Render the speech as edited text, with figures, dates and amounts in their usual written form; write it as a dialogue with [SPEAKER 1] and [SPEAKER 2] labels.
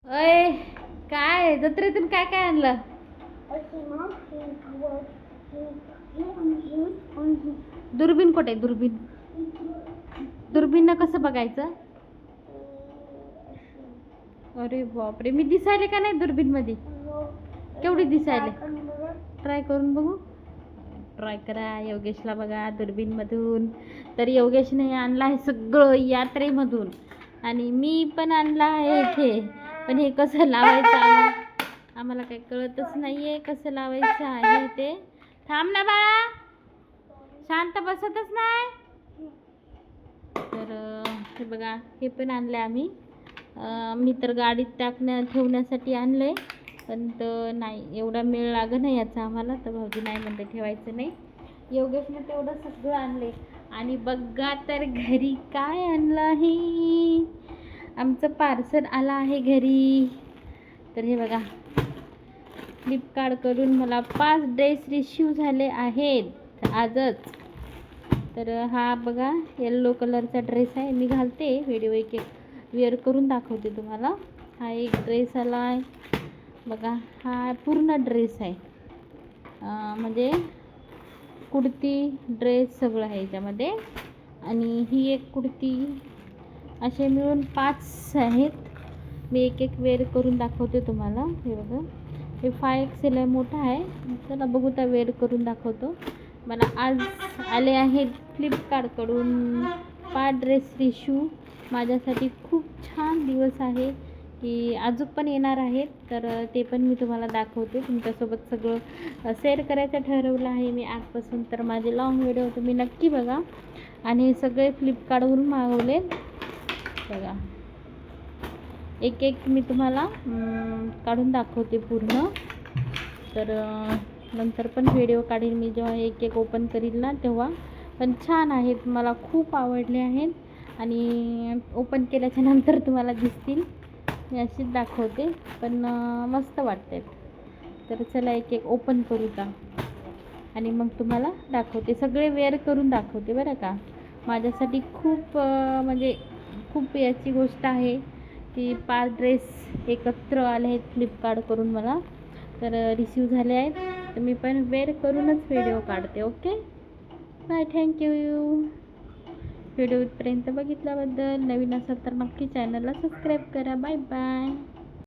[SPEAKER 1] अय, काय जत्रेतून काय काय आणलं? दुर्बीन कुठे आहे? दुर्बीन दुर्बीन कसं बघायचं? अरे बापरे, मी दिसायले का नाही दुर्बीन मध्ये? केवढी दिसायले? ट्राय करून बघू. ट्राय करा योगेशला बघा दुर्बीन मधून. तर योगेशने आणलं आहे सगळं यात्रेमधून आणि मी पण आणलं आहे इथे. पण हे कसं लावायचं आम्हाला काही कळतच नाहीये कसं लावायचं आहे ते. थांब ना बाळा, शांत बसतच नाही. तर हे बघा हे पण आणले आम्ही. मी तर गाडीत ठेवण्यासाठी आणलंय, पण नाही एवढा मेळ लागत नाही याचा आम्हाला. तर भाऊजी नाही म्हणते ठेवायचं नाही. योगेशने तेवढं सगळं आणले. आणि बघा तर घरी काय आणलं आहे. आमचं पार्सल आलं आहे घरी. तर हे बघा फ्लिपकार्टकडून मला 5 ड्रेस रिसीव झाले आहेत आजच. तर हा बघा येल्लो कलरचा ड्रेस आहे. मी घालते व्हिडिओ एक वेअर करून दाखवते तुम्हाला. हा एक ड्रेस आला आहे बघा. हा पूर्ण ड्रेस आहे, म्हणजे कुर्ती ड्रेस सगळं आहे याच्यामध्ये. आणि ही एक कुर्ती, असे मिळून 5 आहेत. मी एक एक वेअर करून दाखवते तुम्हाला. हे बघा हे 5XL आहे, मोठा आहे. चला बघू त्या वेअर करून दाखवतो. मला आज आले आहेत फ्लिपकार्टकडून 5 ड्रेस रिशू. माझ्यासाठी खूप छान दिवस आहे की अजून पण येणार आहेत. तर ते पण मी तुम्हाला दाखवते. तुमच्यासोबत सगळं शेअर करायचं ठरवलं आहे मी आजपासून. तर माझे लॉंग व्हिडिओ तुम्ही नक्की बघा. आणि हे सगळे फ्लिपकार्टवरून मागवले बघा. एक एक मी तुम्हाला काढून दाखवते पूर्ण. तर नंतर पण व्हिडिओ काढेल मी जेव्हा एक एक ओपन करील ना तेव्हा. पण छान आहेत, मला खूप आवडले आहेत. आणि ओपन केल्याच्या नंतर तुम्हाला दिसतील. मी अशीच दाखवते पण मस्त वाटते. तर चला एक एक ओपन करू का आणि मग तुम्हाला दाखवते. सगळे वेअर करून दाखवते बरं का. माझ्यासाठी खूप म्हणजे खूप याची गोष्ट आहे की 5 ड्रेस एकत्र आले आहेत फ्लिपकार्टकडून मला. तर रिसीव झाले आहेत. तर मी पण वेअर करूनच व्हिडिओ काढते. Okay bye, thank you. व्हिडिओ इथपर्यंत बघितल्याबद्दल. नवीन असाल तर नक्की चॅनलला सबस्क्राईब करा. Bye bye.